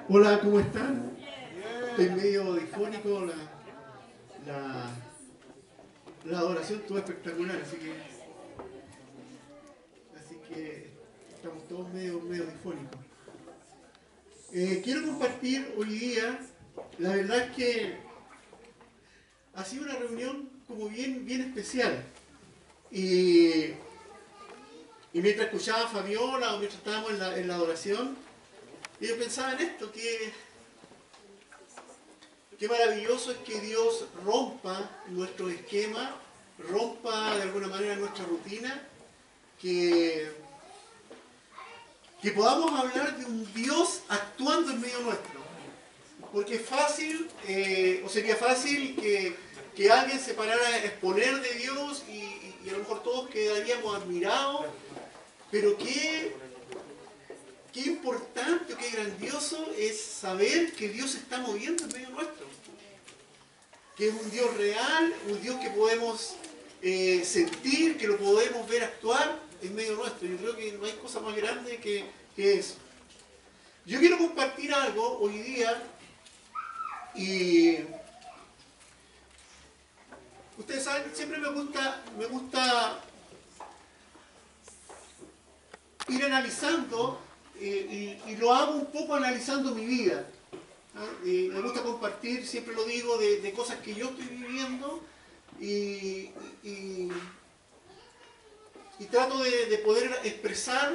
Hola, ¿cómo están? Estoy medio difónico, la, la adoración estuvo espectacular, así que estamos todos medio difónicos. Quiero compartir hoy día, la verdad es que ha sido una reunión como bien especial. Y, y mientras escuchaba a Fabiola o mientras estábamos en la adoración, yo pensaba en esto, qué maravilloso es que Dios rompa nuestro esquema, rompa de alguna manera nuestra rutina, que, que podamos hablar de un Dios actuando en medio nuestro. Porque es fácil, o sería fácil que alguien se parara a exponer de Dios y a lo mejor todos quedaríamos admirados, pero qué importante, qué grandioso es saber que Dios se está moviendo en medio nuestro. Que es un Dios real, un Dios que podemos sentir, que lo podemos ver actuar en medio nuestro. Yo creo que no hay cosa más grande que eso. Yo quiero compartir algo hoy día y ustedes saben, siempre me gusta ir analizando y lo hago un poco analizando mi vida. Me gusta compartir, siempre lo digo, de cosas que yo estoy viviendo y, y, y trato de poder expresar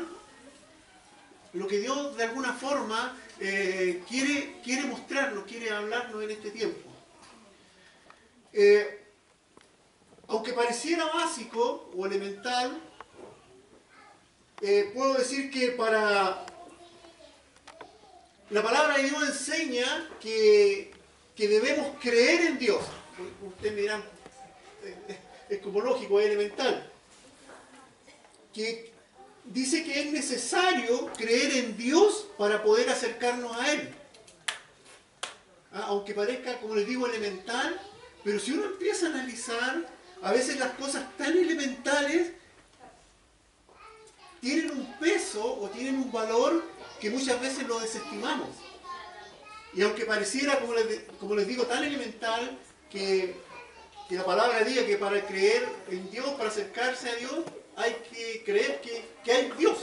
lo que Dios de alguna forma quiere mostrarnos, quiere hablarnos en este tiempo. Aunque pareciera básico o elemental, puedo decir que la palabra de Dios enseña que debemos creer en Dios. Ustedes me dirán, es como lógico, es elemental. Que dice que es necesario creer en Dios para poder acercarnos a Él. Aunque parezca, como les digo, elemental, pero si uno empieza a analizar, a veces las cosas tan elementales tienen un peso o tienen un valor que muchas veces lo desestimamos. Y aunque pareciera, como les digo, tan elemental que la palabra diga que para creer en Dios, para acercarse a Dios, hay que creer que hay Dios.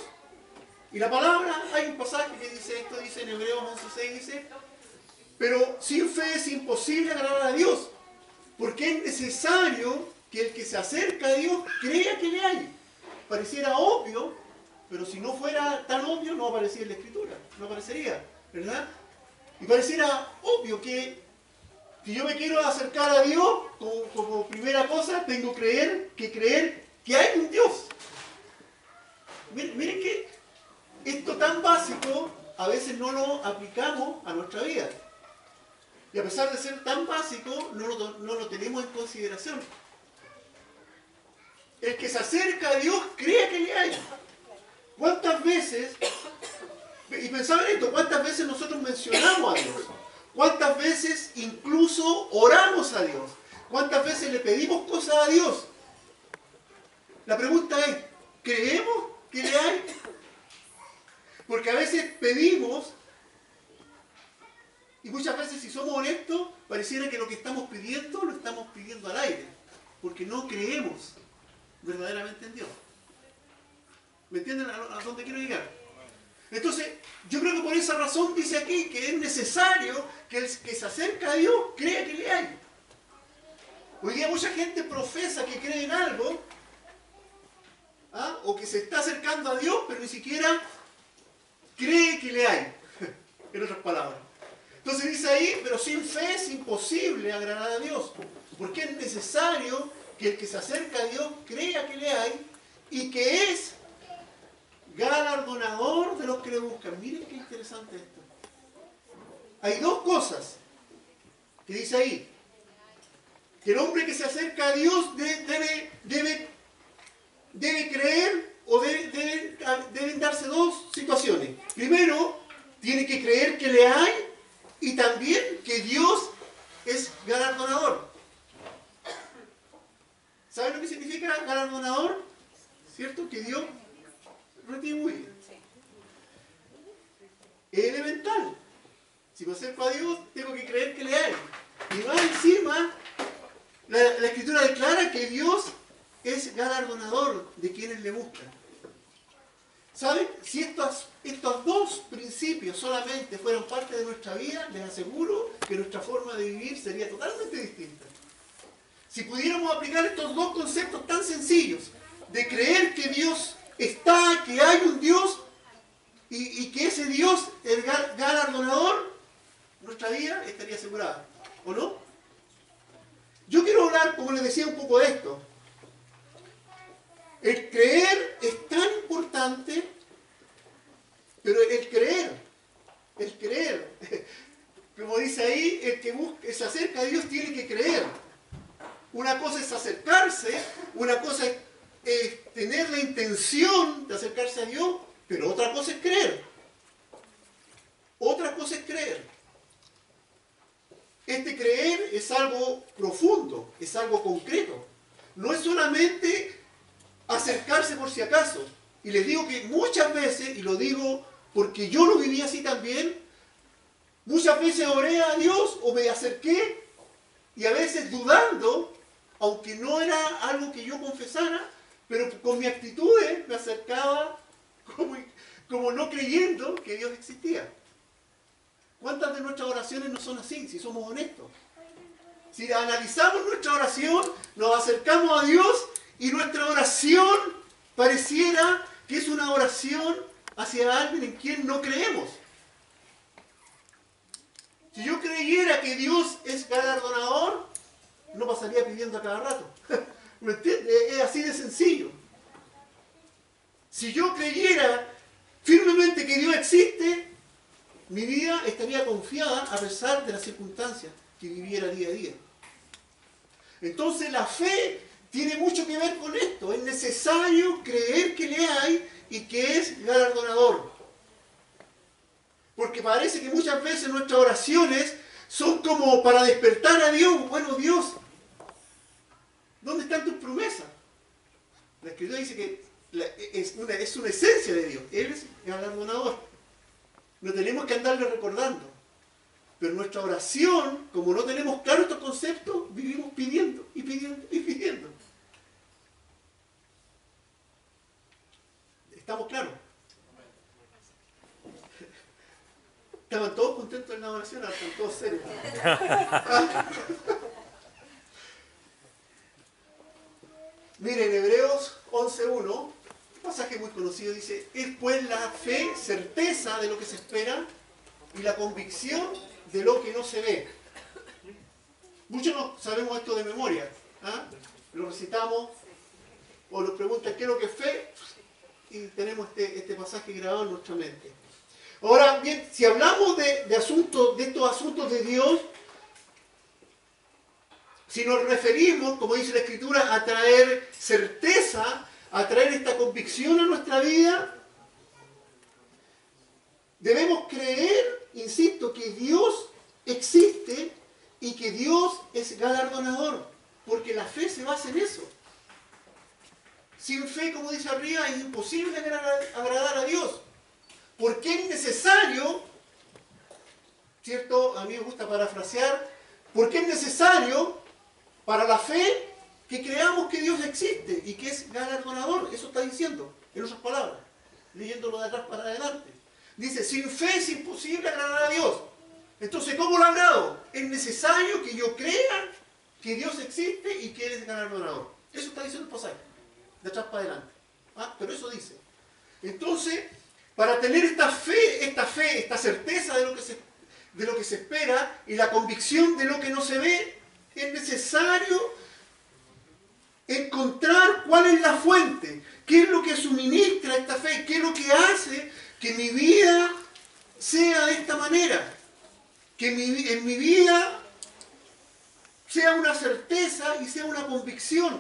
Y la palabra, hay un pasaje que dice esto, dice en Hebreos 11:6, dice, pero sin fe es imposible agradar a Dios, porque es necesario que el que se acerca a Dios crea que le hay. Pareciera obvio, pero si no fuera tan obvio no aparecía en la Escritura, no aparecería, ¿verdad? Y pareciera obvio que si yo me quiero acercar a Dios, como primera cosa, tengo que creer que hay un Dios. Miren que esto tan básico a veces no lo aplicamos a nuestra vida. Y a pesar de ser tan básico, no lo tenemos en consideración. El que se acerca a Dios cree que le hay. ¿Cuántas veces, y pensaba en esto, cuántas veces nosotros mencionamos a Dios? ¿Cuántas veces incluso oramos a Dios? ¿Cuántas veces le pedimos cosas a Dios? La pregunta es, ¿creemos que le hay? Porque a veces pedimos, y muchas veces si somos honestos, pareciera que lo que estamos pidiendo lo estamos pidiendo al aire, porque no creemos verdaderamente en Dios. ¿Me entienden a dónde quiero llegar? Entonces, yo creo que por esa razón dice aquí que es necesario que el que se acerca a Dios crea que le hay. Hoy día mucha gente profesa que cree en algo, o que se está acercando a Dios, pero ni siquiera cree que le hay, en otras palabras. Entonces dice ahí, pero sin fe es imposible agradar a Dios, porque es necesario que el que se acerca a Dios crea que le hay y que es galardonador de los que le buscan. Miren qué interesante esto. Hay dos cosas que dice ahí. Que el hombre que se acerca a Dios debe creer, o deben darse dos situaciones. Primero, tiene que creer que le hay y también que Dios es galardonador. ¿Saben lo que significa galardonador? ¿Cierto? Que Dios retribuye. Es elemental. Si me acerco a Dios, tengo que creer que le hay. Y más encima, la Escritura declara que Dios es galardonador de quienes le buscan. ¿Saben? Si estos dos principios solamente fueran parte de nuestra vida, les aseguro que nuestra forma de vivir sería totalmente distinta. Si pudiéramos aplicar estos dos conceptos tan sencillos, de creer que Dios está, que hay un Dios, y que ese Dios es galardonador, nuestra vida estaría asegurada. ¿O no? Yo quiero hablar, como les decía, un poco de esto. El creer es tan importante, pero el creer, como dice ahí, el que se acerca a Dios tiene que creer. Una cosa es acercarse, una cosa es tener la intención de acercarse a Dios, pero otra cosa es creer. Otra cosa es creer. Este creer es algo profundo, es algo concreto. No es solamente acercarse por si acaso. Y les digo que muchas veces, y lo digo porque yo lo viví así también, muchas veces oré a Dios o me acerqué y a veces dudando, aunque no era algo que yo confesara, pero con mi actitudes me acercaba como no creyendo que Dios existía. ¿Cuántas de nuestras oraciones no son así, si somos honestos? Si analizamos nuestra oración, nos acercamos a Dios y nuestra oración pareciera que es una oración hacia alguien en quien no creemos. Si yo creyera que Dios es galardonador, no pasaría pidiendo a cada rato. ¿Me entiendes? Es así de sencillo. Si yo creyera firmemente que Dios existe, mi vida estaría confiada a pesar de las circunstancias que viviera día a día. Entonces la fe tiene mucho que ver con esto. Es necesario creer que le hay y que es galardonador. Porque parece que muchas veces nuestras oraciones son como para despertar a Dios. Bueno, Dios, ¿dónde están tus promesas? La Escritura dice que es una esencia de Dios. Él es galardonador. No tenemos que andarle recordando. Pero nuestra oración, como no tenemos claro estos conceptos, vivimos pidiendo y pidiendo y pidiendo. ¿Estamos claros? Estaban todos contentos en la oración, ahora están todos serios. Miren, Hebreos 11.1, un pasaje muy conocido, dice: es pues la fe certeza de lo que se espera y la convicción de lo que no se ve. Muchos no sabemos esto de memoria. Lo recitamos o nos preguntan qué es lo que es fe y tenemos este pasaje grabado en nuestra mente. Ahora bien, si hablamos de estos asuntos de Dios, si nos referimos, como dice la Escritura, a traer certeza, a traer esta convicción a nuestra vida, debemos creer, insisto, que Dios existe y que Dios es galardonador, porque la fe se basa en eso. Sin fe, como dice arriba, es imposible agradar a Dios, porque es necesario, ¿cierto? A mí me gusta parafrasear, porque es necesario para la fe que creamos que Dios existe y que es galardonador. Eso está diciendo, en otras palabras, leyéndolo de atrás para adelante. Dice, sin fe es imposible agradar a Dios. Entonces, ¿cómo lo agrado? Es necesario que yo crea que Dios existe y que Él es galardonador. Eso está diciendo el pasaje, de atrás para adelante. Pero eso dice. Entonces, para tener esta fe, esta certeza de lo que se espera y la convicción de lo que no se ve, es necesario encontrar cuál es la fuente, qué es lo que suministra esta fe, qué es lo que hace que mi vida sea de esta manera, que en mi vida sea una certeza y sea una convicción.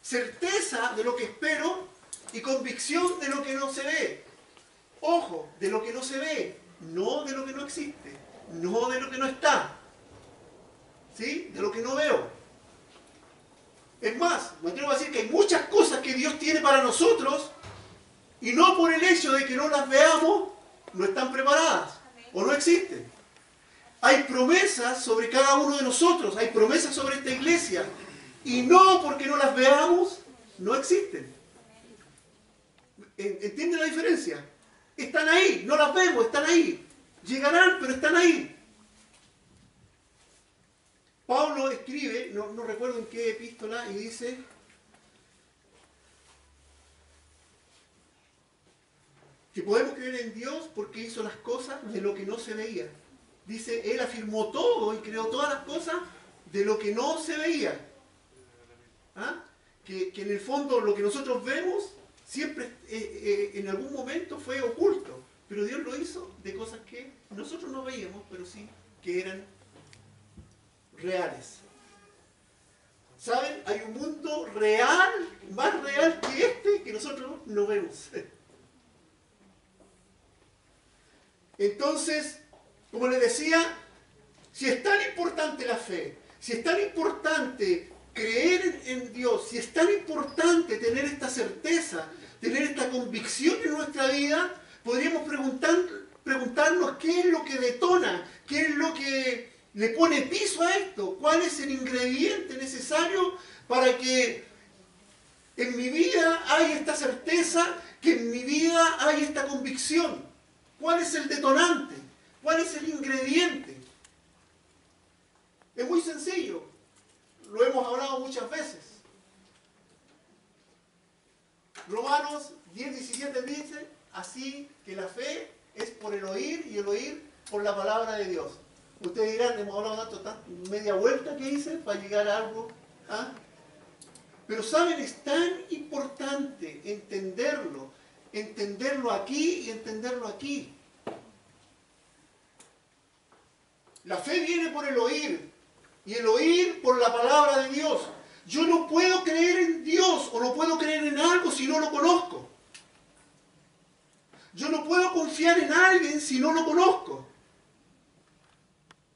Certeza de lo que espero y convicción de lo que no se ve. Ojo, de lo que no se ve, no de lo que no existe, no de lo que no está, ¿sí? De lo que no veo. Es más, me atrevo a decir que hay muchas cosas que Dios tiene para nosotros y no por el hecho de que no las veamos, no están preparadas o no existen. Hay promesas sobre cada uno de nosotros, hay promesas sobre esta iglesia. Y no porque no las veamos, no existen. ¿Entienden la diferencia? Están ahí, no las vemos, están ahí. Llegarán, pero están ahí. Pablo escribe, no recuerdo en qué epístola, y dice que podemos creer en Dios porque hizo las cosas de lo que no se veía. Dice, Él afirmó todo y creó todas las cosas de lo que no se veía. ¿Ah? Que en el fondo lo que nosotros vemos siempre en algún momento fue oculto, pero Dios lo hizo de cosas que nosotros no veíamos, pero sí que eran reales. ¿Saben? Hay un mundo real, más real que este, que nosotros no vemos. Entonces, como les decía, si es tan importante la fe, si es tan importante creer en Dios, si es tan importante tener esta certeza, tener esta convicción en nuestra vida, podríamos preguntarnos qué es lo que detona, qué es lo que le pone piso a esto, cuál es el ingrediente necesario para que en mi vida haya esta certeza, que en mi vida haya esta convicción. ¿Cuál es el detonante? ¿Cuál es el ingrediente? Es muy sencillo. Lo hemos hablado muchas veces. Romanos 10:17 dice, así que la fe es por el oír y el oír por la palabra de Dios. Ustedes dirán, hemos hablado tanto, media vuelta que hice para llegar a algo. ¿Ah? Pero saben, es tan importante entenderlo aquí y entenderlo aquí. La fe viene por el oír y el oír por la palabra de Dios. Yo no puedo creer en Dios o no puedo creer en algo si no lo conozco. Yo no puedo confiar en alguien si no lo conozco.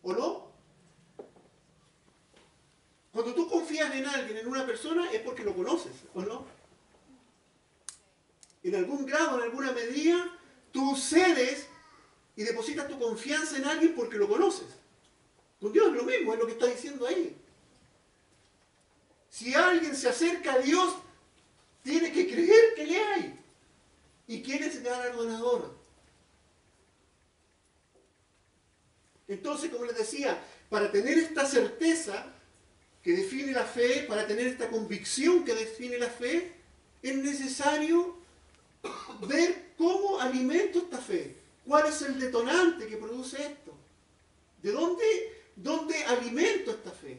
¿O no? Cuando tú confías en alguien, en una persona, es porque lo conoces, ¿o no? En algún grado, en alguna medida, tú cedes y depositas tu confianza en alguien porque lo conoces. Con Dios es lo mismo, es lo que está diciendo ahí. Si alguien se acerca a Dios, tiene que creer que le hay. ¿Y quién es el galardonador? Entonces, como les decía, para tener esta certeza que define la fe, para tener esta convicción que define la fe, es necesario ver cómo alimento esta fe. ¿Cuál es el detonante que produce esto? ¿De dónde alimento esta fe?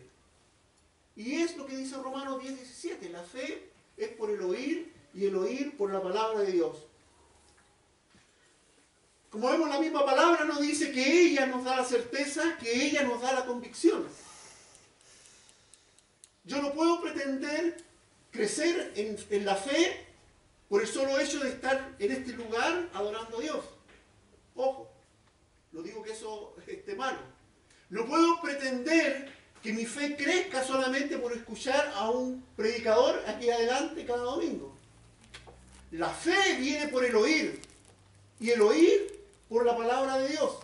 Y es lo que dice Romanos 10:17. La fe es por el oír y el oír por la palabra de Dios. Como vemos, la misma palabra nos dice que ella nos da la certeza, que ella nos da la convicción. Yo no puedo pretender crecer en la fe por el solo hecho de estar en este lugar adorando a Dios. Ojo, no digo que eso esté malo. No puedo pretender que mi fe crezca solamente por escuchar a un predicador aquí adelante cada domingo. La fe viene por el oír y el oír por la palabra de Dios.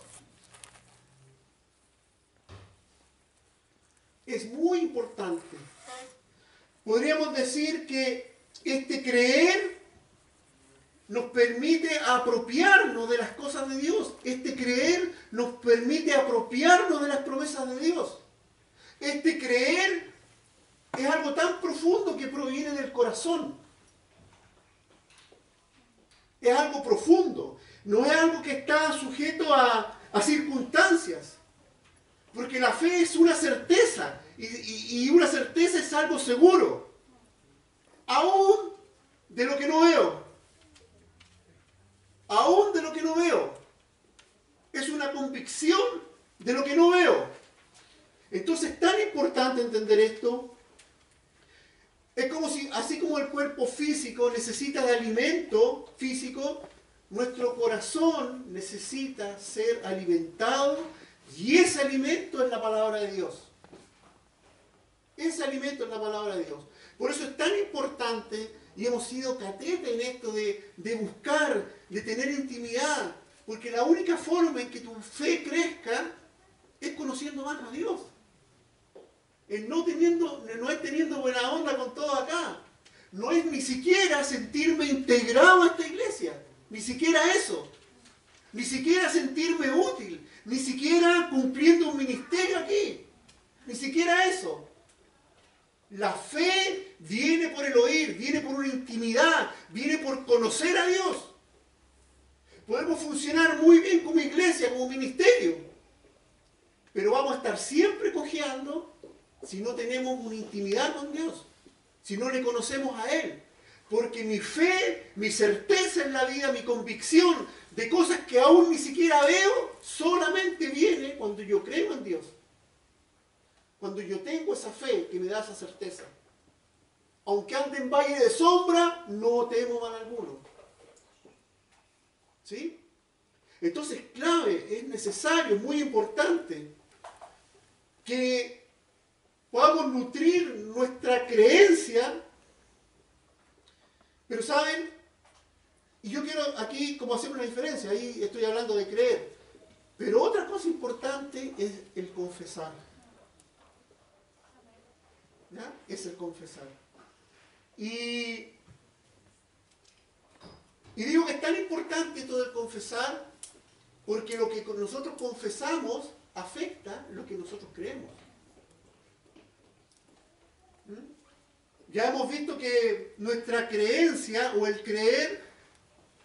Es muy importante. Podríamos decir que este creer nos permite apropiarnos de las cosas de Dios. Este creer nos permite apropiarnos de las promesas de Dios. Este creer es algo tan profundo que proviene del corazón. Es algo profundo. No es algo que está sujeto a circunstancias. Porque la fe es una certeza. Y una certeza es algo seguro. Aún de lo que no veo. Aún de lo que no veo. Es una convicción de lo que no veo. Entonces es tan importante entender esto. Es como si, así como el cuerpo físico necesita de alimento físico, nuestro corazón necesita ser alimentado, y ese alimento es la palabra de Dios. Ese alimento es la palabra de Dios. Por eso es tan importante, y hemos sido catetes en esto de buscar, de tener intimidad, porque la única forma en que tu fe crezca es conociendo más a Dios. No es teniendo buena onda con todo acá. No es ni siquiera sentirme integrado a esta iglesia. Ni siquiera eso. Ni siquiera sentirme útil. Ni siquiera cumpliendo un ministerio aquí. Ni siquiera eso. La fe viene por el oír, viene por una intimidad, viene por conocer a Dios. Podemos funcionar muy bien como iglesia, como ministerio, pero vamos a estar siempre cojeando si no tenemos una intimidad con Dios, si no le conocemos a Él. Porque mi fe, mi certeza en la vida, mi convicción de cosas que aún ni siquiera veo, solamente viene cuando yo creo en Dios. Cuando yo tengo esa fe que me da esa certeza. Aunque ande en valle de sombra, no temo mal alguno. ¿Sí? Entonces, clave, es necesario, es muy importante que podamos nutrir nuestra creencia. Pero ¿saben? Y yo quiero aquí como hacer una diferencia, ahí estoy hablando de creer. Pero otra cosa importante es el confesar. ¿Ya? Es el confesar. Y digo que es tan importante todo el confesar porque lo que nosotros confesamos afecta lo que nosotros creemos. Ya hemos visto que nuestra creencia o el creer,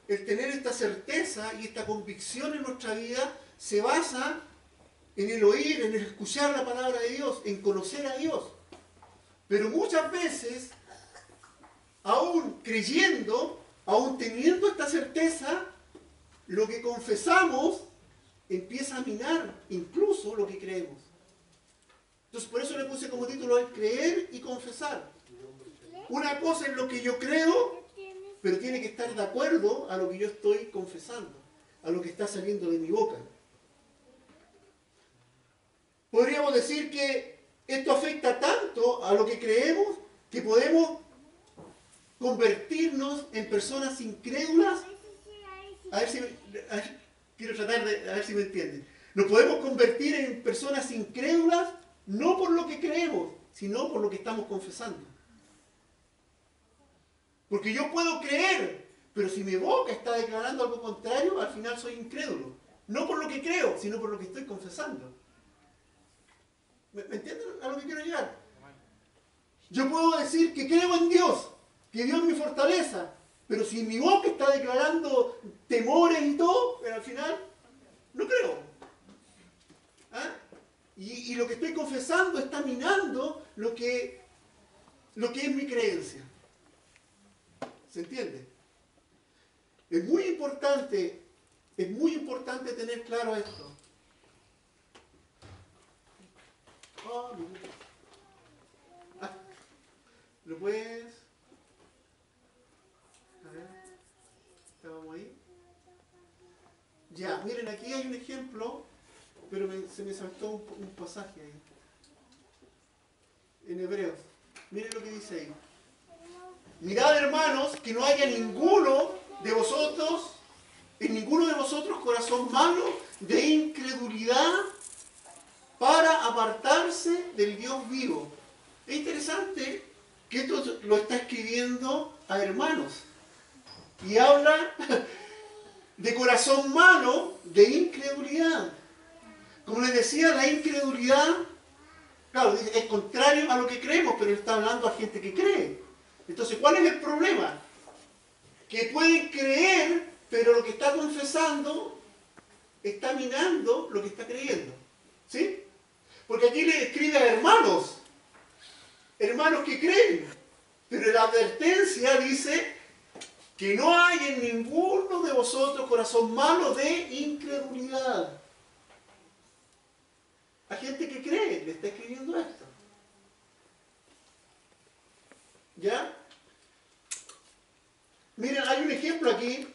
el tener esta certeza y esta convicción en nuestra vida se basa en el oír, en el escuchar la palabra de Dios, en conocer a Dios. Pero muchas veces, aún creyendo, aún teniendo esta certeza, lo que confesamos empieza a minar incluso lo que creemos. Entonces por eso le puse como título el creer y confesar. Una cosa es lo que yo creo, pero tiene que estar de acuerdo a lo que yo estoy confesando, a lo que está saliendo de mi boca. Podríamos decir que esto afecta tanto a lo que creemos que podemos convertirnos en personas incrédulas. Quiero tratar de a ver si me entienden. Nos podemos convertir en personas incrédulas no por lo que creemos, sino por lo que estamos confesando. Porque yo puedo creer, pero si mi boca está declarando algo contrario, al final soy incrédulo. No por lo que creo, sino por lo que estoy confesando. ¿Me entienden a lo que quiero llegar? Yo puedo decir que creo en Dios, que Dios es mi fortaleza, pero si mi boca está declarando temores y todo, pero al final no creo. ¿Ah? Y lo que estoy confesando está minando lo que es mi creencia. ¿Se entiende? Es muy importante tener claro esto. ¿Lo puedes? A ver, estábamos ahí. Ya, miren, aquí hay un ejemplo, pero se me saltó un pasaje ahí. En Hebreos. Miren lo que dice ahí. Mirad, hermanos, que no haya en ninguno de vosotros corazón malo de incredulidad para apartarse del Dios vivo. Es interesante que esto lo está escribiendo a hermanos. Y habla de corazón malo de incredulidad. Como les decía, la incredulidad, claro, es contrario a lo que creemos, pero está hablando a gente que cree. Entonces, ¿cuál es el problema? Que pueden creer, pero lo que está confesando está minando lo que está creyendo. ¿Sí? Porque aquí le escribe a hermanos que creen, pero la advertencia dice que no hay en ninguno de vosotros corazón malo de incredulidad. A gente que cree, le está escribiendo esto. ¿Ya? Miren, hay un ejemplo aquí.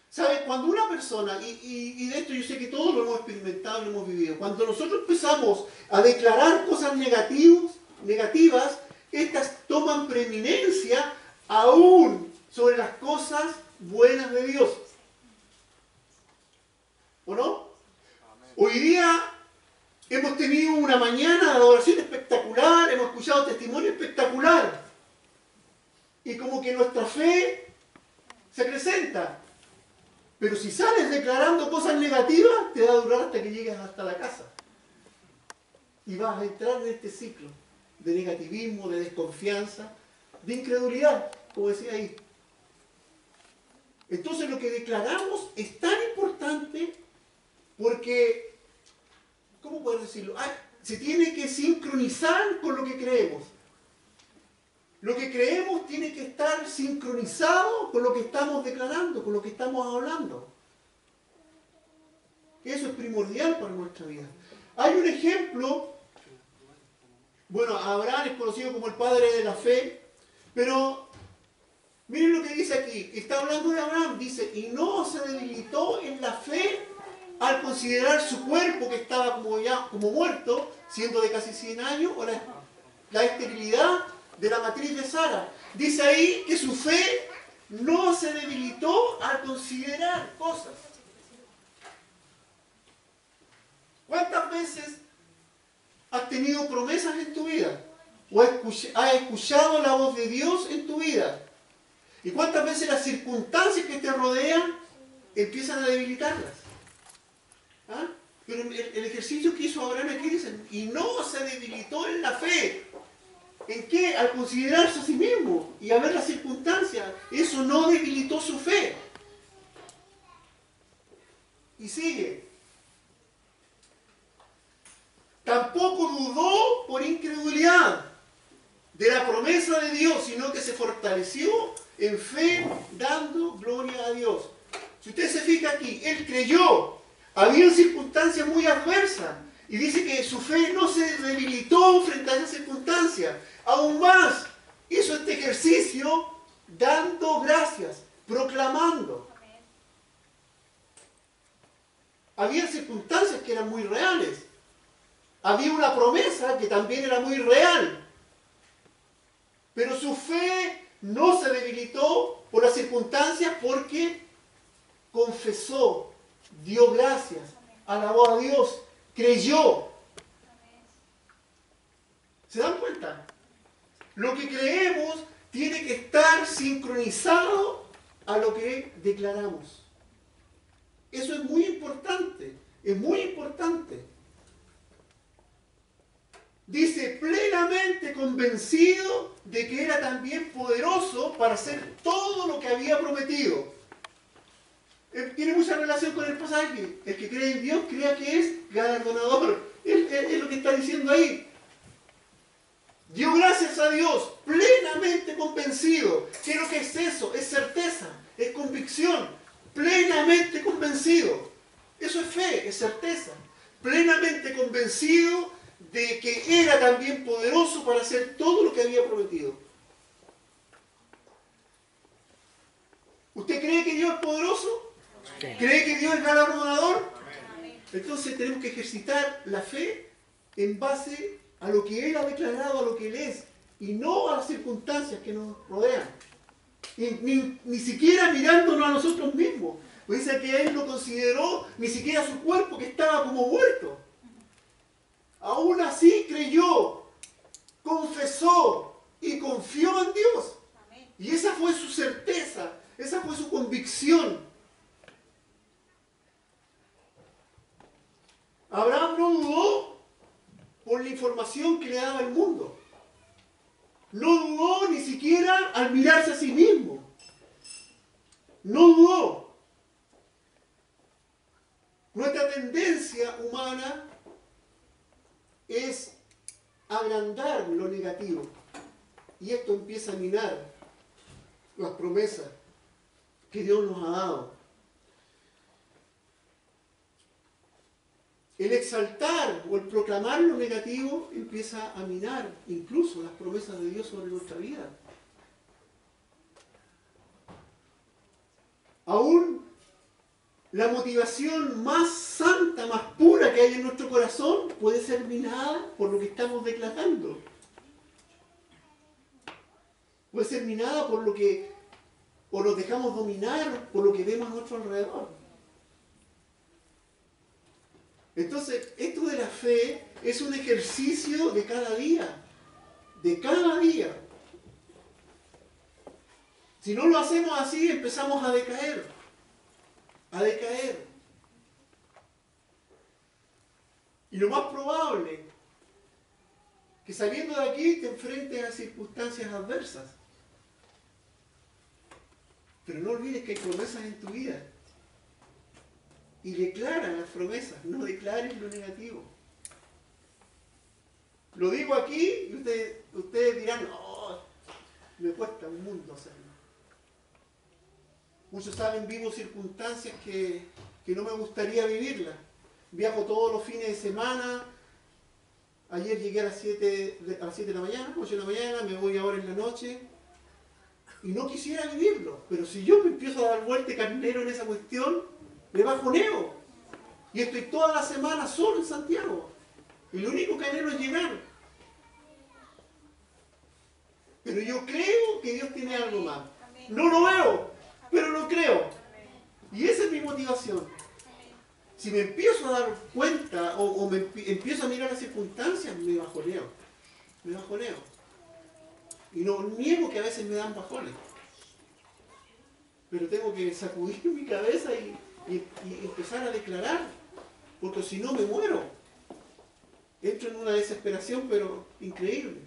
¿Saben? Cuando una persona, y de esto yo sé que todos lo hemos experimentado y lo hemos vivido, cuando nosotros empezamos a declarar cosas negativas, estas toman preeminencia aún sobre las cosas buenas de Dios. ¿O no? Hoy día Hemos tenido una mañana de adoración espectacular, hemos escuchado testimonio espectacular. Y como que nuestra fe se acrecenta. Pero si sales declarando cosas negativas, te va a durar hasta que llegues hasta la casa. Y vas a entrar en este ciclo de negativismo, de desconfianza, de incredulidad, como decía ahí. Entonces lo que declaramos es tan importante porque, ¿cómo puedo decirlo? Se tiene que sincronizar con lo que creemos. Lo que creemos tiene que estar sincronizado con lo que estamos declarando, con lo que estamos hablando. Eso es primordial para nuestra vida. Hay un ejemplo, bueno, Abraham es conocido como el padre de la fe, pero miren lo que dice aquí. Está hablando de Abraham, dice, y no se debilitó en la fe al considerar su cuerpo que estaba como muerto, siendo de casi 100 años, o la esterilidad de la matriz de Sara. Dice ahí que su fe no se debilitó al considerar cosas. ¿Cuántas veces has tenido promesas en tu vida? ¿O has escuchado la voz de Dios en tu vida? ¿Y cuántas veces las circunstancias que te rodean empiezan a debilitarlas? ¿Ah? Pero el ejercicio que hizo Abraham aquí dice, y no se debilitó en la fe. ¿En qué? Al considerarse a sí mismo y a ver las circunstancias. Eso no debilitó su fe. Y sigue. Tampoco dudó por incredulidad de la promesa de Dios, sino que se fortaleció en fe, dando gloria a Dios. Si usted se fija aquí, él creyó. Había circunstancias muy adversas. Y dice que su fe no se debilitó frente a esas circunstancias. Aún más, hizo este ejercicio dando gracias, proclamando. Había circunstancias que eran muy reales. Había una promesa que también era muy real. Pero su fe no se debilitó por las circunstancias porque confesó, dio gracias, alabó a Dios, creyó. ¿Se dan cuenta? Lo que creemos tiene que estar sincronizado a lo que declaramos. Eso es muy importante, es muy importante. Dice, plenamente convencido de que era también poderoso para hacer todo lo que había prometido. Tiene mucha relación con el pasaje. El que cree en Dios, crea que es galardonador. Es lo que está diciendo ahí. Dio gracias a Dios, plenamente convencido. ¿Qué es lo que es eso? Es certeza, es convicción. Plenamente convencido. Eso es fe, es certeza. Plenamente convencido de que era también poderoso para hacer todo lo que había prometido. ¿Usted cree que Dios es poderoso? Sí. ¿Cree que Dios es galardonador? Entonces tenemos que ejercitar la fe en base a lo que Él ha declarado, a lo que Él es, y no a las circunstancias que nos rodean. Ni siquiera mirándonos a nosotros mismos. Pues dice que Él no consideró ni siquiera su cuerpo que estaba como muerto. Aún así creyó, confesó y confió en Dios. Y esa fue su certeza, esa fue su convicción. Abraham no dudó por la información que le daba el mundo. No dudó ni siquiera al mirarse a sí mismo. No dudó. Nuestra tendencia humana es agrandar lo negativo. Y esto empieza a minar las promesas que Dios nos ha dado. El exaltar o el proclamar lo negativo empieza a minar incluso las promesas de Dios sobre nuestra vida. Aún la motivación más santa, más pura que hay en nuestro corazón puede ser minada por lo que estamos declarando. Puede ser minada por lo que, o nos dejamos dominar por lo que vemos a nuestro alrededor. Entonces, esto de la fe es un ejercicio de cada día. De cada día. Si no lo hacemos así, empezamos a decaer. A decaer. Y lo más probable, que saliendo de aquí te enfrentes a circunstancias adversas. Pero no olvides que hay promesas en tu vida. Y declara las promesas, no declares lo negativo. Lo digo aquí y ustedes dirán, oh, me cuesta un mundo hacerlo. Muchos saben, vivo circunstancias que no me gustaría vivirlas. Viajo todos los fines de semana. Ayer llegué a las 7 de la mañana, 8 de la mañana, me voy ahora en la noche. Y no quisiera vivirlo. Pero si yo me empiezo a dar vuelta de carnero en esa cuestión, me bajoneo. Y estoy toda la semana solo en Santiago. Y lo único que anhelo es llegar. Pero yo creo que Dios tiene algo más. No lo veo, pero lo creo. Y esa es mi motivación. Si me empiezo a dar cuenta o empiezo a mirar las circunstancias, me bajoneo. Me bajoneo. Y no niego que a veces me dan bajones. Pero tengo que sacudir mi cabeza y empezar a declarar. Porque si no me muero. Entro en una desesperación, pero increíble.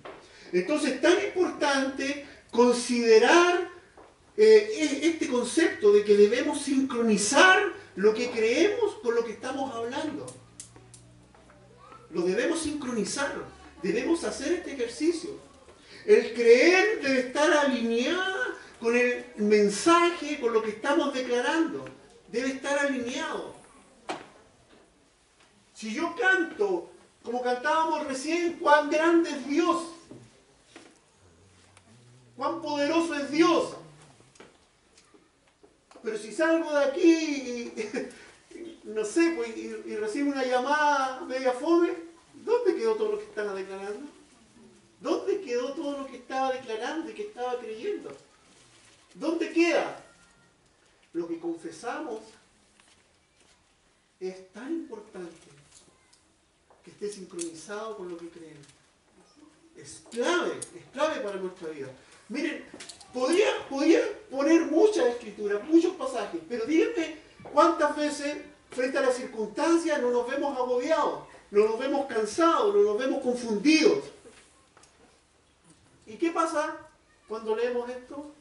Entonces es tan importante considerar este concepto de que debemos sincronizar lo que creemos con lo que estamos hablando. Lo debemos sincronizar. Debemos hacer este ejercicio. El creer debe estar alineado con el mensaje, con lo que estamos declarando. Debe estar alineado. Si yo canto, como cantábamos recién, cuán grande es Dios, cuán poderoso es Dios. Pero si salgo de aquí y no sé, pues, y recibo una llamada media fome, ¿dónde quedó todo lo que estaba declarando? ¿Dónde quedó todo lo que estaba declarando y que estaba creyendo? ¿Dónde queda? Lo que confesamos es tan importante que esté sincronizado con lo que creemos. Es clave para nuestra vida. Miren, podría poner muchas escrituras, muchos pasajes, pero díganme cuántas veces frente a las circunstancias no nos vemos agobiados, no nos vemos cansados, no nos vemos confundidos. ¿Y qué pasa cuando leemos esto?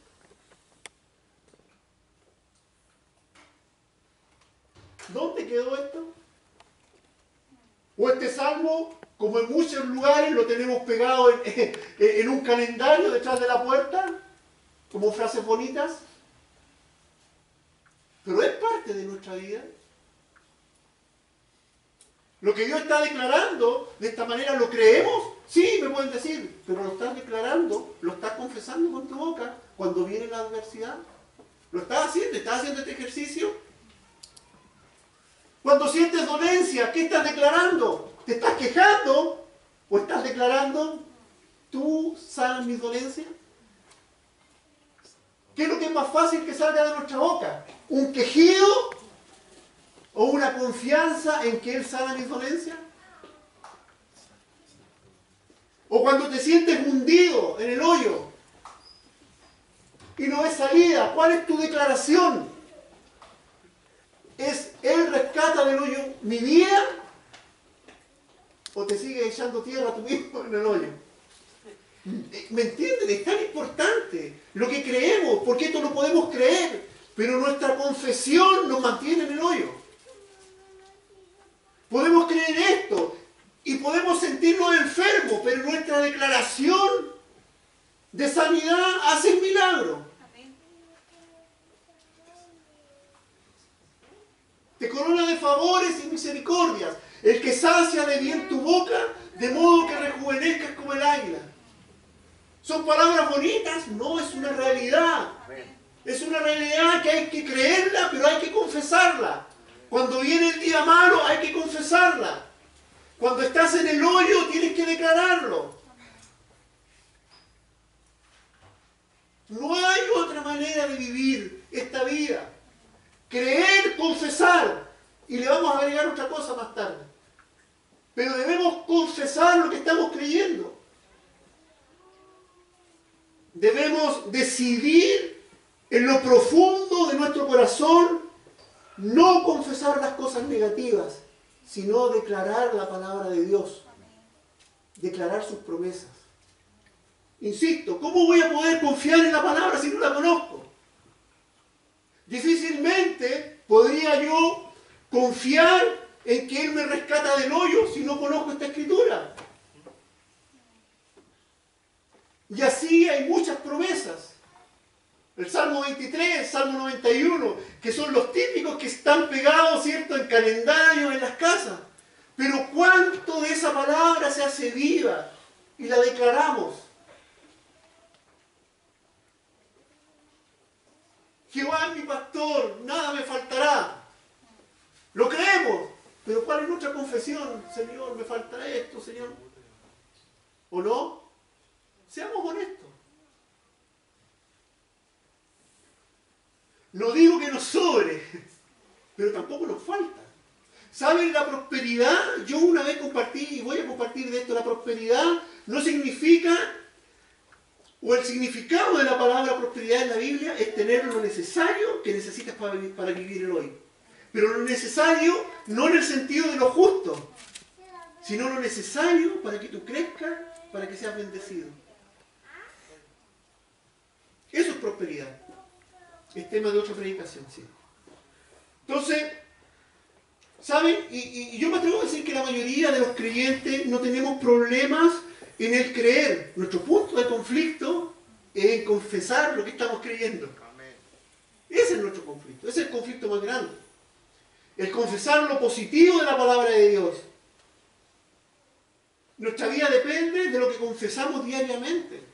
¿Dónde quedó esto? O este salmo, como en muchos lugares, lo tenemos pegado en un calendario detrás de la puerta, como frases bonitas. Pero es parte de nuestra vida. Lo que Dios está declarando, de esta manera, ¿lo creemos? Sí, me pueden decir, pero lo estás declarando, lo estás confesando con tu boca cuando viene la adversidad. ¿Lo estás haciendo este ejercicio? Cuando sientes dolencia, ¿qué estás declarando? ¿Te estás quejando? ¿O estás declarando, tú sanas mis dolencias? ¿Qué es lo que es más fácil que salga de nuestra boca? ¿Un quejido? ¿O una confianza en que Él sana mis dolencias? ¿O cuando te sientes hundido en el hoyo y no ves salida, cuál es tu declaración? ¿Es Él rescata del hoyo mi vida? ¿O te sigue echando tierra tú mismo en el hoyo? ¿Me entienden? Es tan importante lo que creemos, porque esto lo podemos creer, pero nuestra confesión nos mantiene en el hoyo. Podemos creer esto y podemos sentirnos enfermos, pero nuestra declaración de sanidad hace el milagro. Te corona de favores y misericordias, el que sacia de bien tu boca, de modo que rejuvenezcas como el águila. ¿Son palabras bonitas? No, es una realidad. Es una realidad que hay que creerla, pero hay que confesarla. Cuando viene el día malo, hay que confesarla. Cuando estás en el hoyo, tienes que declararlo. No hay otra manera de vivir esta vida. Creer, confesar. Y le vamos a agregar otra cosa más tarde. Pero debemos confesar lo que estamos creyendo. Debemos decidir en lo profundo de nuestro corazón no confesar las cosas negativas, sino declarar la palabra de Dios, declarar sus promesas. Insisto, ¿cómo voy a poder confiar en la palabra si no la conozco? Difícilmente podría yo confiar en que Él me rescata del hoyo si no conozco esta escritura. Y así hay muchas promesas. El Salmo 23, el Salmo 91, que son los típicos que están pegados, ¿cierto?, en calendarios, en las casas. Pero ¿cuánto de esa palabra se hace viva y la declaramos? Jehová es mi pastor, nada me faltará. Lo creemos, pero ¿cuál es nuestra confesión? Señor, me faltará esto, Señor. ¿O no? Seamos honestos. No digo que nos sobre, pero tampoco nos falta. ¿Saben? La prosperidad, yo una vez compartí, y voy a compartir de esto, la prosperidad no significa, o el significado de la palabra prosperidad en la Biblia es tener lo necesario que necesitas para vivir el hoy. Pero lo necesario no en el sentido de lo justo, sino lo necesario para que tú crezcas, para que seas bendecido. Eso es prosperidad. Es tema de otra predicación, sí. Entonces, ¿saben? Y yo me atrevo a decir que la mayoría de los creyentes no tenemos problemas en el creer. Nuestro punto de conflicto es en confesar lo que estamos creyendo. Ese es nuestro conflicto. Ese es el conflicto más grande. El confesar lo positivo de la palabra de Dios. Nuestra vida depende de lo que confesamos diariamente.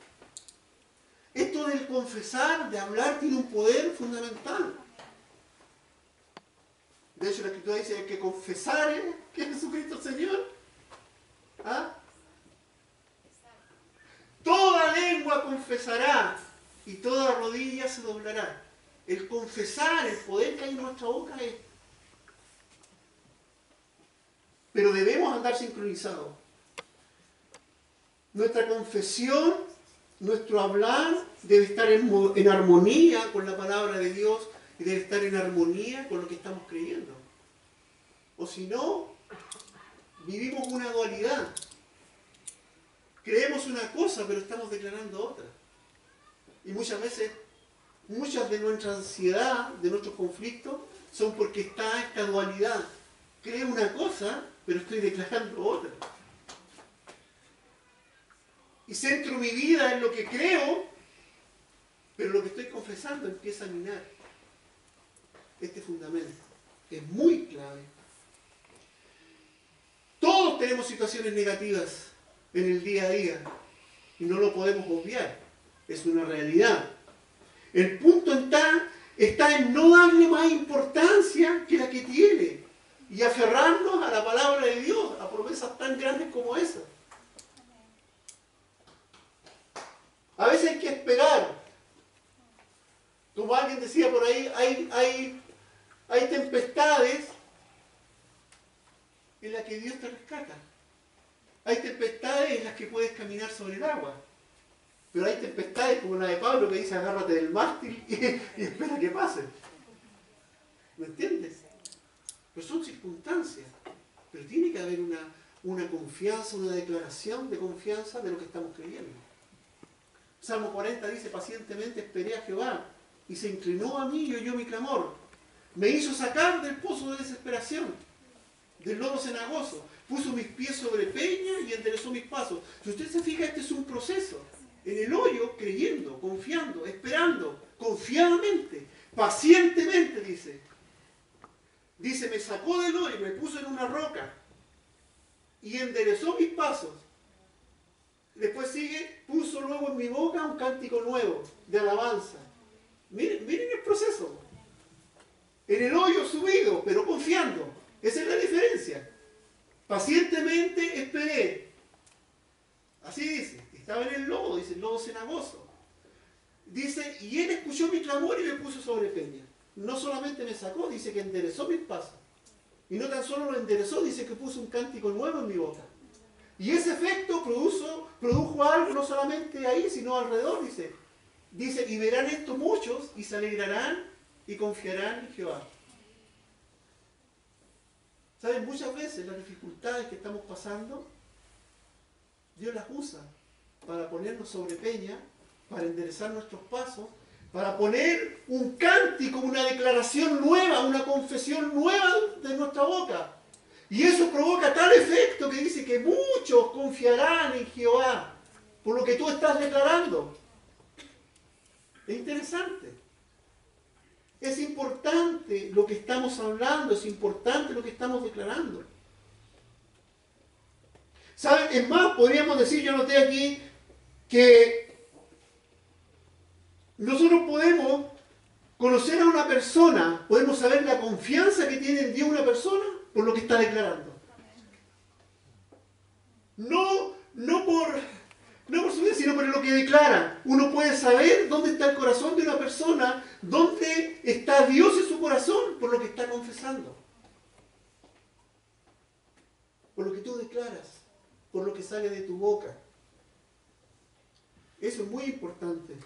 Esto del confesar, de hablar, tiene un poder fundamental. De hecho, la Escritura dice que confesare que Jesucristo es el Señor. ¿Ah? Toda lengua confesará y toda rodilla se doblará. El confesar, el poder que hay en nuestra boca es... Pero debemos andar sincronizados. Nuestra confesión, nuestro hablar debe estar en armonía con la palabra de Dios y debe estar en armonía con lo que estamos creyendo. O si no, vivimos una dualidad. Creemos una cosa, pero estamos declarando otra. Y muchas veces, muchas de nuestra ansiedad, de nuestros conflictos, son porque está esta dualidad. Creo una cosa, pero estoy declarando otra. Y centro mi vida en lo que creo, pero lo que estoy confesando empieza a minar este fundamento. Es muy clave. Todos tenemos situaciones negativas en el día a día y no lo podemos obviar. Es una realidad. El punto está en no darle más importancia que la que tiene y aferrarnos a la palabra de Dios, a promesas tan grandes como esa. A veces hay que esperar. Como alguien decía por ahí, hay tempestades en las que Dios te rescata. Hay tempestades en las que puedes caminar sobre el agua. Pero hay tempestades como la de Pablo que dice agárrate del mástil y espera que pase. ¿Me entiendes? Pero son circunstancias. Pero tiene que haber una confianza, una declaración de confianza de lo que estamos creyendo. Salmo 40 dice, pacientemente esperé a Jehová y se inclinó a mí y oyó mi clamor. Me hizo sacar del pozo de desesperación, del lodo cenagoso. Puso mis pies sobre peña y enderezó mis pasos. Si usted se fija, este es un proceso. En el hoyo, creyendo, confiando, esperando, confiadamente, pacientemente, dice. Dice, me sacó del hoyo, me puso en una roca y enderezó mis pasos. Después sigue, puso luego en mi boca un cántico nuevo de alabanza. Miren el proceso. En el hoyo subido, pero confiando. Esa es la diferencia. Pacientemente esperé. Así dice. Estaba en el lodo, dice, el lodo cenagoso. Dice, y él escuchó mi clamor y me puso sobre peña. No solamente me sacó, dice que enderezó mis pasos. Y no tan solo lo enderezó, dice que puso un cántico nuevo en mi boca. Y ese efecto produjo algo no solamente ahí, sino alrededor, dice. Dice, y verán esto muchos, y se alegrarán y confiarán en Jehová. ¿Saben? Muchas veces las dificultades que estamos pasando, Dios las usa para ponernos sobre peña, para enderezar nuestros pasos, para poner un cántico, una declaración nueva, una confesión nueva de nuestra boca. Y eso provoca tal efecto que dice que muchos confiarán en Jehová por lo que tú estás declarando. Es interesante. Es importante lo que estamos hablando, es importante lo que estamos declarando. ¿Saben? Es más, podríamos decir, yo noté aquí, que nosotros podemos conocer a una persona, podemos saber la confianza que tiene en Dios una persona por lo que está declarando. No por su vida, sino por lo que declara. Uno puede saber dónde está el corazón de una persona, dónde está Dios en su corazón por lo que está confesando. Por lo que tú declaras, por lo que sale de tu boca. Eso es muy importante.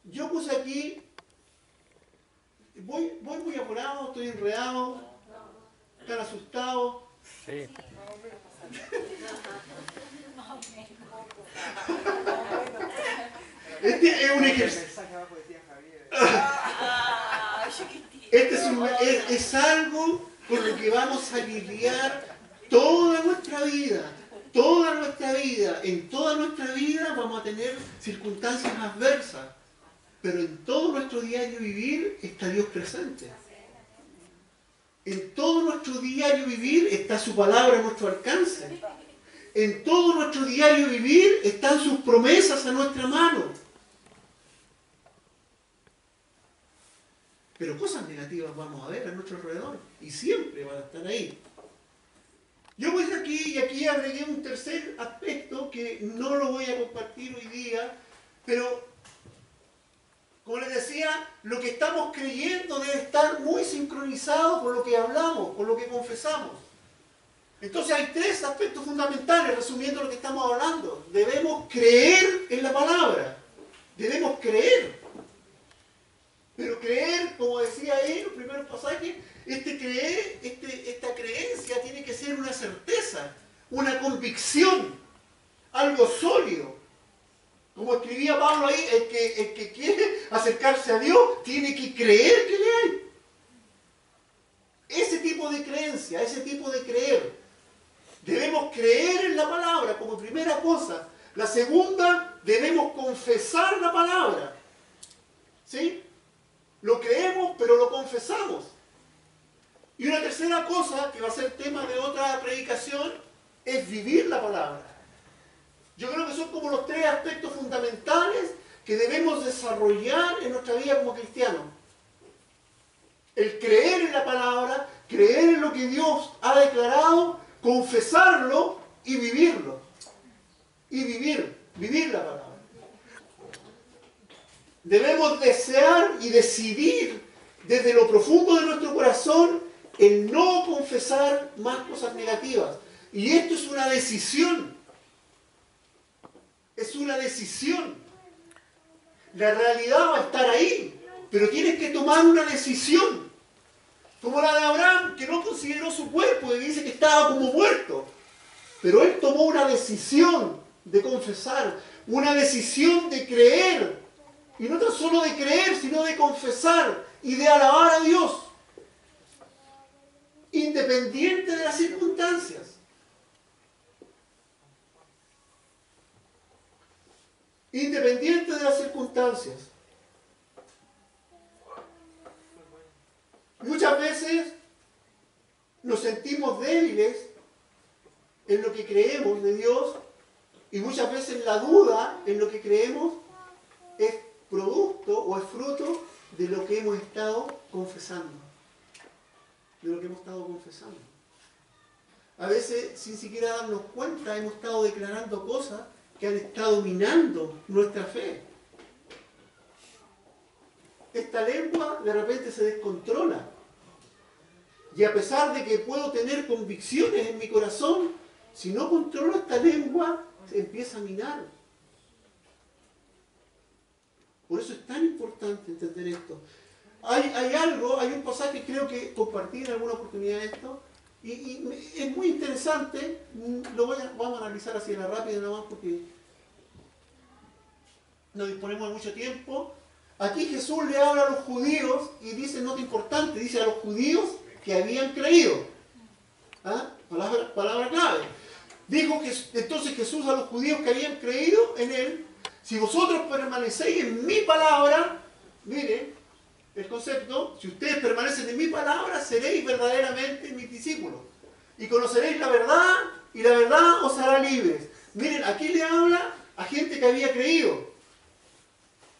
Yo puse aquí, voy muy apurado, estoy enredado, están asustados. Sí. Este es un ejercicio. Es algo con lo que vamos a lidiar toda nuestra vida. Toda nuestra vida. En toda nuestra vida vamos a tener circunstancias adversas. Pero en todo nuestro diario vivir está Dios presente. En todo nuestro diario vivir está su palabra a nuestro alcance. En todo nuestro diario vivir están sus promesas a nuestra mano. Pero cosas negativas vamos a ver a nuestro alrededor. Y siempre van a estar ahí. Yo voy aquí y aquí agregué un tercer aspecto que no lo voy a compartir hoy día, pero como les decía, lo que estamos creyendo debe estar muy sincronizado con lo que hablamos, con lo que confesamos. Entonces hay tres aspectos fundamentales, resumiendo lo que estamos hablando. Debemos creer en la palabra. Debemos creer. Pero creer, como decía ahí en los primeros pasajes, esta creencia tiene que ser una certeza, una convicción, algo sólido. Como escribía Pablo ahí, el que quiere acercarse a Dios tiene que creer que le hay. Ese tipo de creencia, ese tipo de creer. Debemos creer en la palabra como primera cosa. La segunda, debemos confesar la palabra. ¿Sí? Lo creemos, pero lo confesamos. Y una tercera cosa, que va a ser tema de otra predicación, es vivir la palabra. Yo creo que son como los tres aspectos fundamentales que debemos desarrollar en nuestra vida como cristianos. El creer en la palabra, creer en lo que Dios ha declarado, confesarlo y vivirlo. Y vivir la palabra. Debemos desear y decidir desde lo profundo de nuestro corazón el no confesar más cosas negativas. Y esto es una decisión. Es una decisión. La realidad va a estar ahí, pero tienes que tomar una decisión. Como la de Abraham, que no consideró su cuerpo y dice que estaba como muerto. Pero él tomó una decisión de confesar, una decisión de creer. Y no tan solo de creer, sino de confesar y de alabar a Dios. Independiente de las circunstancias. Independiente de las circunstancias. Muchas veces nos sentimos débiles en lo que creemos de Dios y muchas veces la duda en lo que creemos es producto o es fruto de lo que hemos estado confesando. De lo que hemos estado confesando. A veces, sin siquiera darnos cuenta, hemos estado declarando cosas que han estado minando nuestra fe. Esta lengua de repente se descontrola. Y a pesar de que puedo tener convicciones en mi corazón, si no controlo esta lengua, se empieza a minar. Por eso es tan importante entender esto. Hay un pasaje, creo que compartí en alguna oportunidad esto, y es muy interesante, vamos a analizar así en la rápida nada más porque no disponemos de mucho tiempo. Aquí Jesús le habla a los judíos y dice, nota importante, dice a los judíos que habían creído. ¿Ah? Palabra clave. Dijo que entonces Jesús a los judíos que habían creído en él, si vosotros permanecéis en mi palabra, mire el concepto, si ustedes permanecen en mi palabra, seréis verdaderamente mis discípulos. Y conoceréis la verdad, y la verdad os hará libres. Miren, aquí le habla a gente que había creído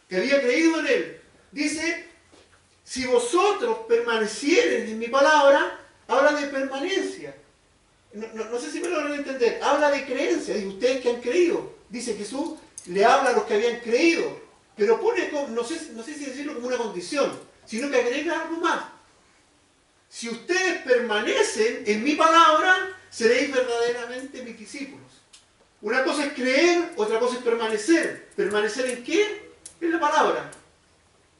en él. Dice, si vosotros permaneciereis en mi palabra, habla de permanencia. No sé si me lo van a entender. Habla de creencia, dice ustedes que han creído. Dice Jesús, le habla a los que habían creído. Pero pone, no sé si decirlo como una condición, sino que agrega algo más. Si ustedes permanecen en mi palabra, seréis verdaderamente mis discípulos. Una cosa es creer, otra cosa es permanecer. ¿Permanecer en qué? En la palabra.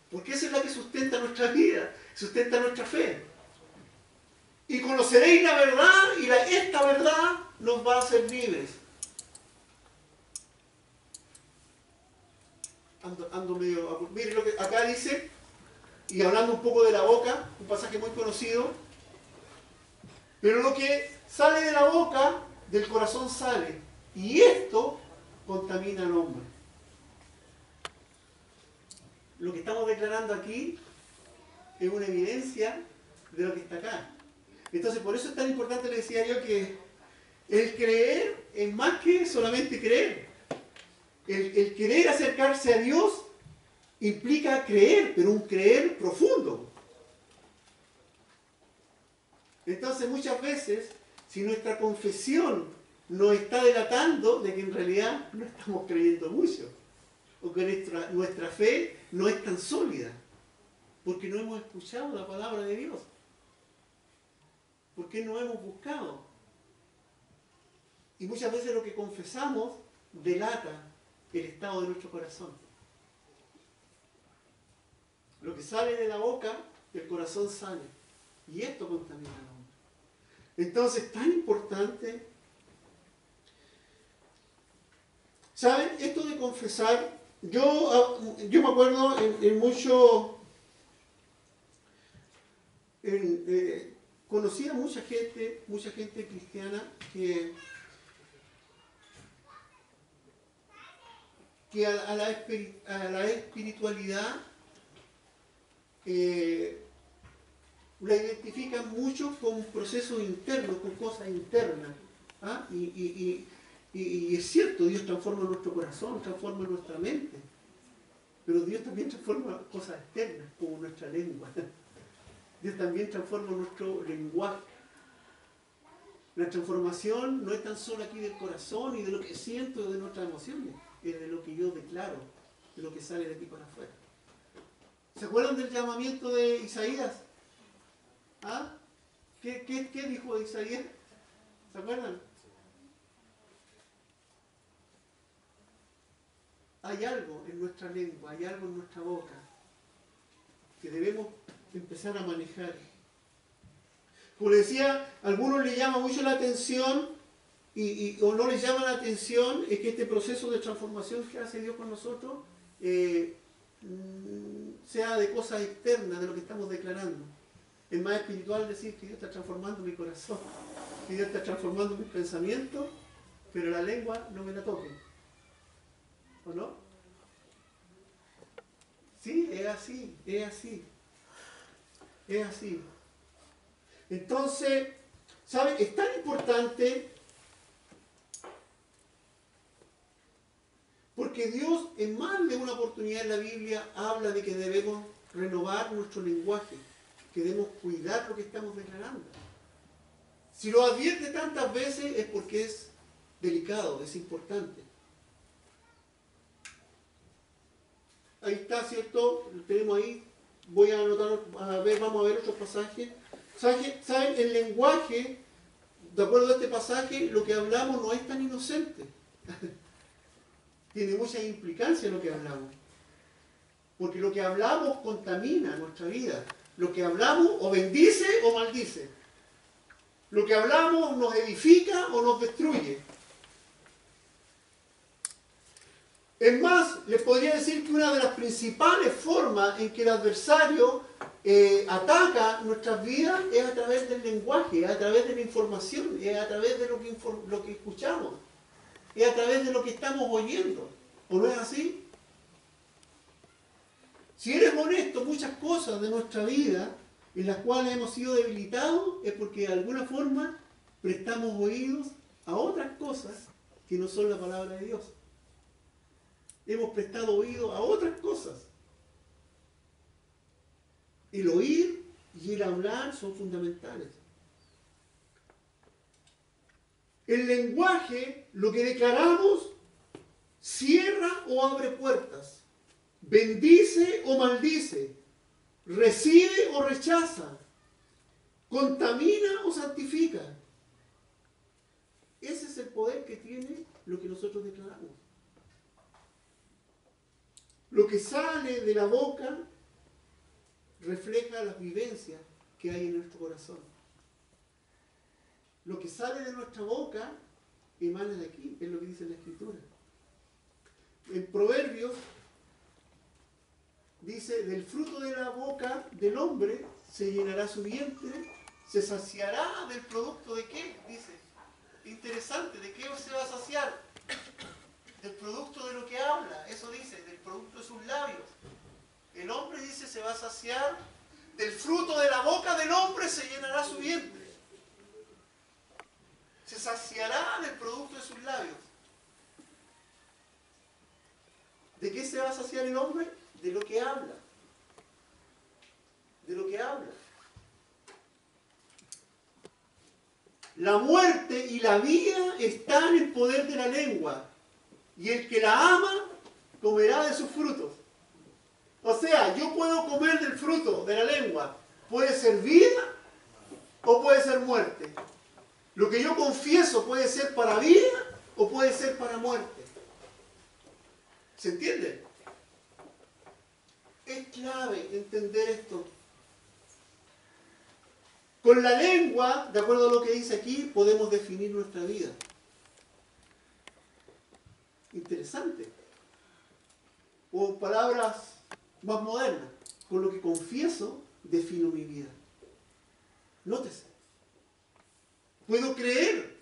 Porque esa es la que sustenta nuestra vida, sustenta nuestra fe. Y conoceréis la verdad, y esta verdad nos va a hacer libres. Ando medio... Mire lo que acá dice, y hablando un poco de la boca, un pasaje muy conocido, pero lo que sale de la boca, del corazón sale, y esto contamina al hombre. Lo que estamos declarando aquí es una evidencia de lo que está acá. Entonces, por eso es tan importante, le decía yo, que el creer es más que solamente creer. El querer acercarse a Dios implica creer, pero un creer profundo. Entonces, muchas veces, si nuestra confesión nos está delatando de que en realidad no estamos creyendo mucho, o que nuestra fe no es tan sólida, porque no hemos escuchado la palabra de Dios, porque no hemos buscado. Y muchas veces lo que confesamos delata el estado de nuestro corazón. Lo que sale de la boca, del corazón sale. Y esto contamina al hombre. Entonces, tan importante. ¿Saben? Esto de confesar, yo me acuerdo en mucho... conocí a mucha gente cristiana que a la espiritualidad la identifican mucho con procesos internos, con cosas internas. ¿Ah? Y es cierto, Dios transforma nuestro corazón, transforma nuestra mente, pero Dios también transforma cosas externas, como nuestra lengua. Dios también transforma nuestro lenguaje. La transformación no es tan solo aquí del corazón y de lo que siento, de nuestras emociones, es de lo que yo declaro, de lo que sale de aquí para afuera. ¿Se acuerdan del llamamiento de Isaías? ¿Ah? ¿Qué dijo Isaías? ¿Se acuerdan? Hay algo en nuestra lengua, hay algo en nuestra boca que debemos empezar a manejar. Como les decía, a algunos les llama mucho la atención o no les llama la atención es que este proceso de transformación que hace Dios con nosotros sea de cosas externas, de lo que estamos declarando. Es más espiritual decir que Dios está transformando mi corazón, que Dios está transformando mis pensamientos, pero la lengua no me la toque. ¿O no? Sí, es así, es así. Es así. Entonces, ¿saben? Es tan importante porque Dios en más de una oportunidad en la Biblia habla de que debemos renovar nuestro lenguaje, que debemos cuidar lo que estamos declarando. Si lo advierte tantas veces es porque es delicado, es importante. Ahí está, ¿cierto? Lo tenemos ahí. Voy a anotar, vamos a ver otros pasajes. ¿Saben? El lenguaje, de acuerdo a este pasaje, lo que hablamos no es tan inocente. Tiene mucha implicancia lo que hablamos. Porque lo que hablamos contamina nuestra vida. Lo que hablamos o bendice o maldice. Lo que hablamos nos edifica o nos destruye. Es más, les podría decir que una de las principales formas en que el adversario ataca nuestras vidas es a través del lenguaje, es a través de la información, es a través de lo que escuchamos, es a través de lo que estamos oyendo. ¿O no es así? Si eres honesto, muchas cosas de nuestra vida en las cuales hemos sido debilitados es porque de alguna forma prestamos oídos a otras cosas que no son la palabra de Dios. Hemos prestado oído a otras cosas. El oír y el hablar son fundamentales. El lenguaje, lo que declaramos, cierra o abre puertas, bendice o maldice, recibe o rechaza, contamina o santifica. Ese es el poder que tiene lo que nosotros declaramos. Lo que sale de la boca refleja las vivencias que hay en nuestro corazón. Lo que sale de nuestra boca emana de aquí, es lo que dice la Escritura. En Proverbios dice, del fruto de la boca del hombre se llenará su vientre, se saciará del producto de qué, dice. Interesante, ¿de qué se va a saciar? Del producto de lo que habla, eso dice, del producto de sus labios. El hombre dice se va a saciar, del fruto de la boca del hombre se llenará su vientre. Se saciará del producto de sus labios. ¿De qué se va a saciar el hombre? De lo que habla. De lo que habla. La muerte y la vida están en el poder de la lengua. Y el que la ama comerá de sus frutos. O sea, yo puedo comer del fruto de la lengua. Puede ser vida o puede ser muerte. Lo que yo confieso puede ser para vida o puede ser para muerte. ¿Se entiende? Es clave entender esto. Con la lengua, de acuerdo a lo que dice aquí, podemos definir nuestra vida. Interesante. O en palabras más modernas, con lo que confieso, defino mi vida. Nótese. Puedo creer,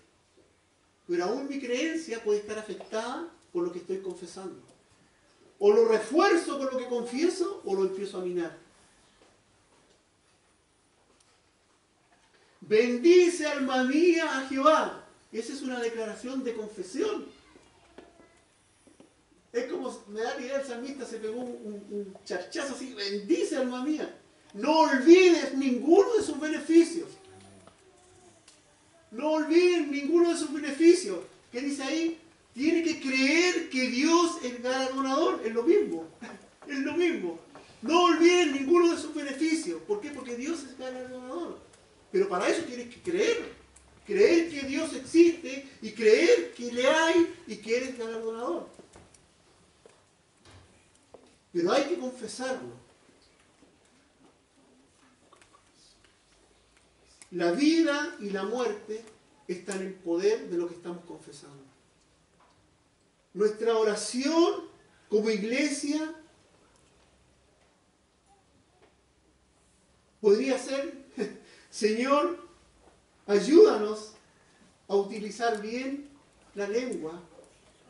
pero aún mi creencia puede estar afectada por lo que estoy confesando. O lo refuerzo con lo que confieso, o lo empiezo a minar. Bendice, alma mía, a Jehová. Esa es una declaración de confesión. Es como, me da la idea, el salmista se pegó un charchazo así, bendice, alma mía. No olvides ninguno de sus beneficios. No olviden ninguno de sus beneficios. ¿Qué dice ahí? Tiene que creer que Dios es galardonador. Es lo mismo. Es lo mismo. No olviden ninguno de sus beneficios. ¿Por qué? Porque Dios es galardonador. Pero para eso tienes que creer. Creer que Dios existe y creer que le hay y que Él es galardonador. Pero hay que confesarlo. La vida y la muerte están en el poder de lo que estamos confesando. Nuestra oración como iglesia podría ser, Señor, ayúdanos a utilizar bien la lengua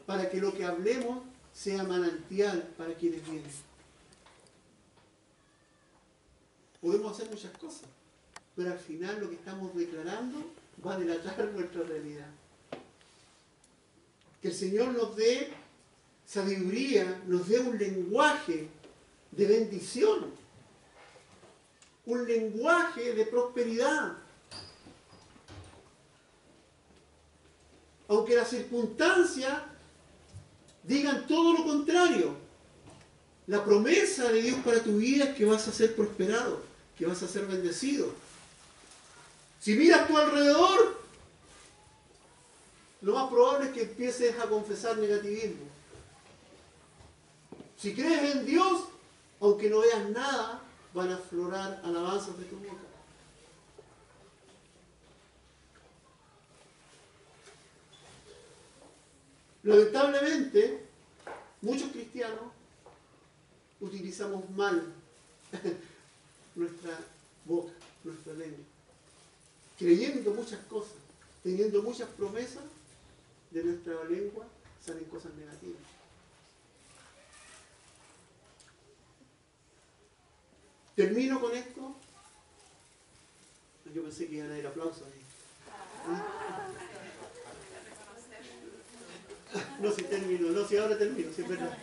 para que lo que hablemos sea manantial para quienes vienen. Podemos hacer muchas cosas, pero al final lo que estamos declarando va a delatar nuestra realidad. Que el Señor nos dé sabiduría, nos dé un lenguaje de bendición, un lenguaje de prosperidad. Aunque las circunstancias digan todo lo contrario, la promesa de Dios para tu vida es que vas a ser prosperado, que vas a ser bendecido. Si miras a tu alrededor, lo más probable es que empieces a confesar negativismo. Si crees en Dios, aunque no veas nada, van a aflorar alabanzas de tu boca. Lamentablemente, muchos cristianos utilizamos mal nuestra boca, nuestra lengua, creyendo muchas cosas, teniendo muchas promesas, de nuestra lengua salen cosas negativas. Termino con esto. Yo pensé que iban a ir aplausos ahí. No, si termino, no, si ahora termino, si es verdad.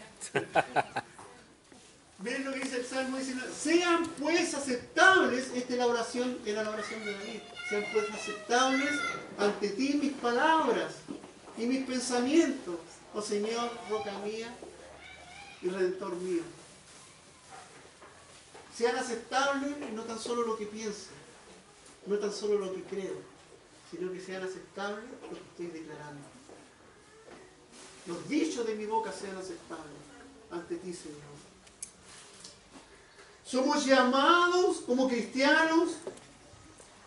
Miren lo que dice el Salmo 19. Sean pues aceptables, esta es la oración, era la oración de David. Sean pues aceptables ante ti mis palabras y mis pensamientos, oh Señor, roca mía y redentor mío. Sean aceptables no tan solo lo que pienso, no tan solo lo que creo, sino que sean aceptables lo que estoy declarando. Los dichos de mi boca sean aceptables ante ti, Señor. Somos llamados como cristianos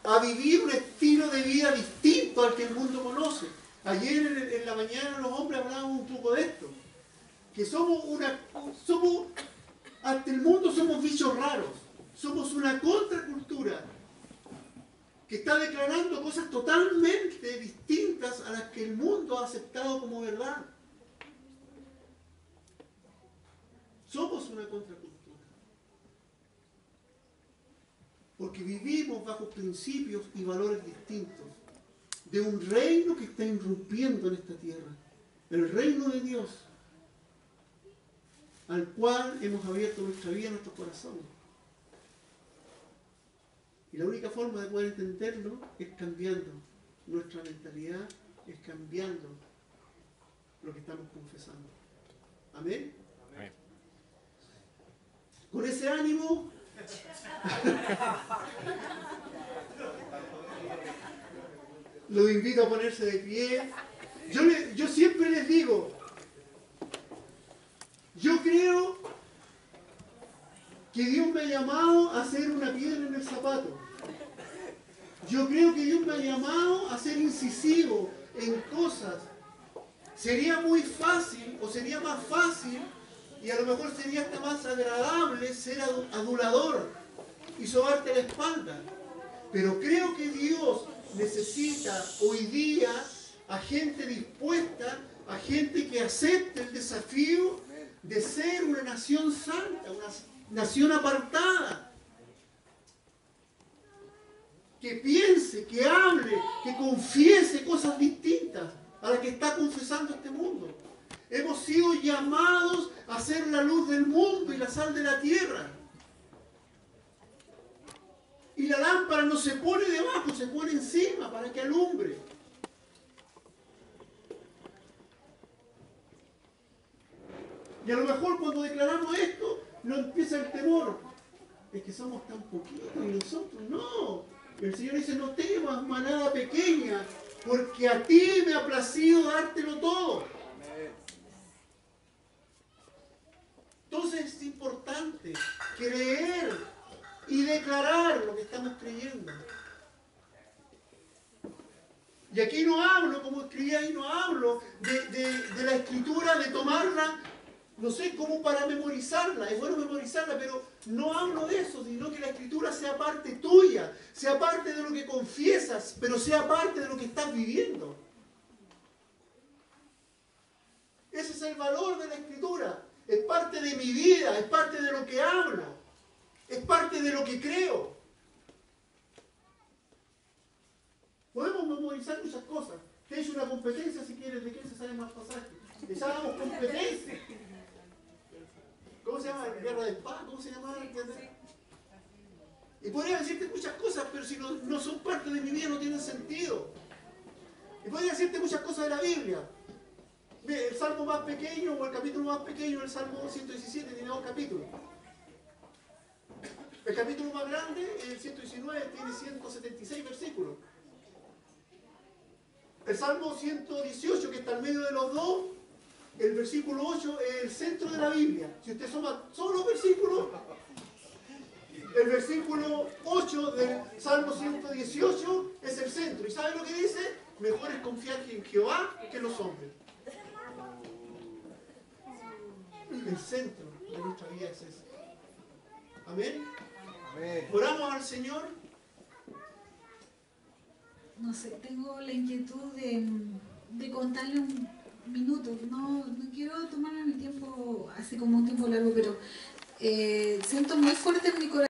a vivir un estilo de vida distinto al que el mundo conoce. Ayer en la mañana los hombres hablaban un poco de esto. Que somos ante el mundo somos bichos raros. Somos una contracultura que está declarando cosas totalmente distintas a las que el mundo ha aceptado como verdad. Somos una contracultura. Porque vivimos bajo principios y valores distintos de un reino que está irrumpiendo en esta tierra. El reino de Dios, al cual hemos abierto nuestra vida, nuestro corazón. Y la única forma de poder entenderlo es cambiando nuestra mentalidad, es cambiando lo que estamos confesando. ¿Amén? Amén. Con ese ánimo, lo invito a ponerse de pie. Yo siempre les digo, yo creo que Dios me ha llamado a ser una piedra en el zapato. Yo creo que Dios me ha llamado a ser incisivo en cosas. Sería muy fácil, o sería más fácil, y a lo mejor sería hasta más agradable ser adulador y sobarte la espalda. Pero creo que Dios necesita hoy día a gente dispuesta, a gente que acepte el desafío de ser una nación santa, una nación apartada. Que piense, que hable, que confiese cosas distintas a las que está confesando este mundo. Hemos sido llamados a ser la luz del mundo y la sal de la tierra. Y la lámpara no se pone debajo, se pone encima para que alumbre. Y a lo mejor cuando declaramos esto, no empieza el temor. Es que somos tan poquitos y nosotros no. El Señor dice, no temas, manada pequeña, porque a ti me ha placido dártelo todo. Entonces es importante creer y declarar lo que estamos creyendo. Y aquí no hablo, como escribí ahí, no hablo de la escritura, de tomarla, no sé cómo para memorizarla. Es bueno memorizarla, pero no hablo de eso, sino que la escritura sea parte tuya, sea parte de lo que confiesas, pero sea parte de lo que estás viviendo. Ese es el valor de la escritura. Es parte de mi vida, es parte de lo que hablo, es parte de lo que creo. Podemos memorizar muchas cosas. Te hice una competencia si quieres de quién se sabe más pasajes. Les hagamos competencia. ¿Cómo se llama? ¿Guerra de paz? ¿Cómo se llama? Y podría decirte muchas cosas, pero si no son parte de mi vida no tienen sentido. Y podría decirte muchas cosas de la Biblia. El salmo más pequeño o el capítulo más pequeño, el salmo 117, tiene 2 capítulos. El capítulo más grande, el 119, tiene 176 versículos. El Salmo 118, que está en medio de los dos, el versículo 8 es el centro de la Biblia. Si usted suma solo los versículos, el versículo 8 del Salmo 118 es el centro. ¿Y sabe lo que dice? Mejor es confiar en Jehová que en los hombres. El centro de nuestra vida es ese. Amén. Amén. Oramos al Señor. No sé, tengo la inquietud de contarle un minuto. No quiero tomarme mi tiempo, así como un tiempo largo, pero siento muy fuerte en mi corazón.